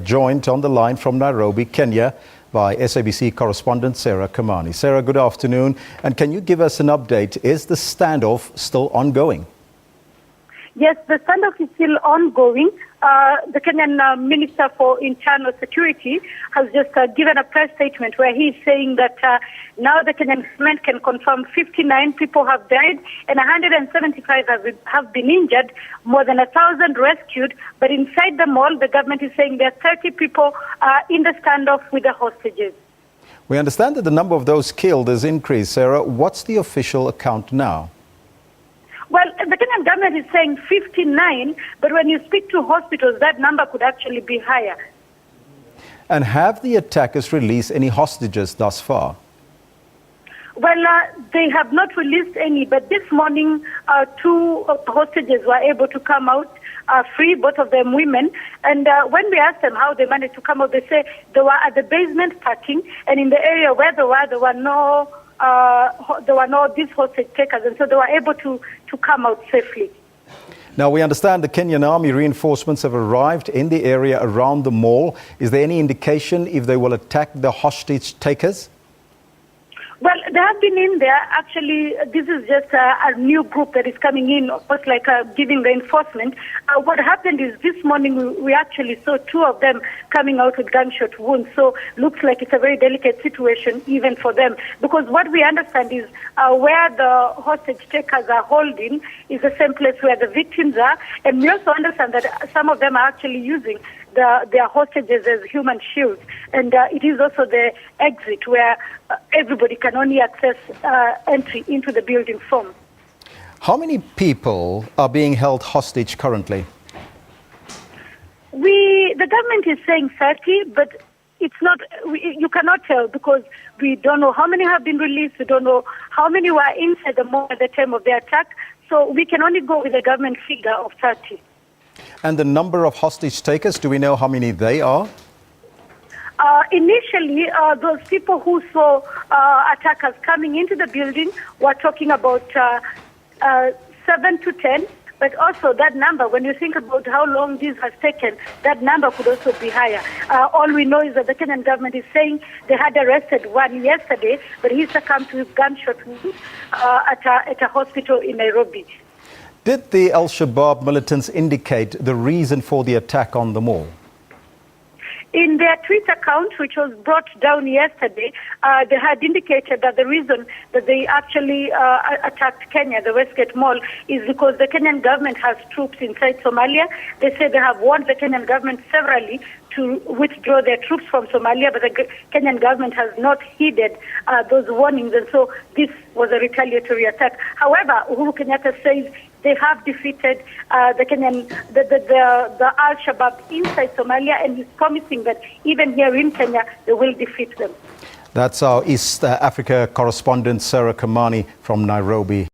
Joined on the line from Nairobi, Kenya, by SABC correspondent Sarah Kamani. Sarah, good afternoon. And can you give us an update? Is the standoff still ongoing? Yes, the standoff is still ongoing. The Kenyan Minister for Internal Security has just given a press statement where he's saying that now the Kenyan government can confirm 59 people have died and 175 have been injured, more than 1,000 rescued. But inside the mall, the government is saying there are 30 people in the standoff with the hostages. We understand that the number of those killed has increased. Sarah, what's the official account now? Well, the Kenyan government is saying 59, but when you speak to hospitals, that number could actually be higher. And have the attackers released any hostages thus far? Well, they have not released any, but this morning, two of the hostages were able to come out free, both of them women. And when we asked them how they managed to come out, they say they were at the basement parking, and in the area where they were, there were no these hostage takers, and so they were able to come out safely. Now, we understand the Kenyan Army reinforcements have arrived in the area around the mall. Is there any indication if they will attack the hostage takers? Well, they have been in there. Actually, this is just a new group that is coming in, almost like giving reinforcement. What happened is this morning we actually saw two of them coming out with gunshot wounds. So looks like it's a very delicate situation even for them. Because what we understand is where the hostage takers are holding is the same place where the victims are. And we also understand that some of them are actually using their hostages as human shields. And it is also the exit where everybody can only access entry into the building from. How many people are being held hostage currently? The government is saying 30, but it's not. You cannot tell because we don't know how many have been released. We don't know how many were inside the mall at the time of the attack. So we can only go with a government figure of 30. And the number of hostage takers, do we know how many they are? Initially, those people who saw attackers coming into the building were talking about 7 to 10. But also that number, when you think about how long this has taken, that number could also be higher. All we know is that the Kenyan government is saying they had arrested one yesterday, but he succumbed to his gunshot wounds at a hospital in Nairobi. Did the Al-Shabaab militants indicate the reason for the attack on the mall? In their Twitter account, which was brought down yesterday, they had indicated that the reason that they actually attacked Kenya, the Westgate Mall, is because the Kenyan government has troops inside Somalia. They say they have warned the Kenyan government severally to withdraw their troops from Somalia, but the Kenyan government has not heeded those warnings, and so this was a retaliatory attack. However, Uhuru Kenyatta says they have defeated the Al-Shabaab inside Somalia, and he's promising that even here in Kenya, they will defeat them. That's our East Africa correspondent, Sarah Kamani from Nairobi.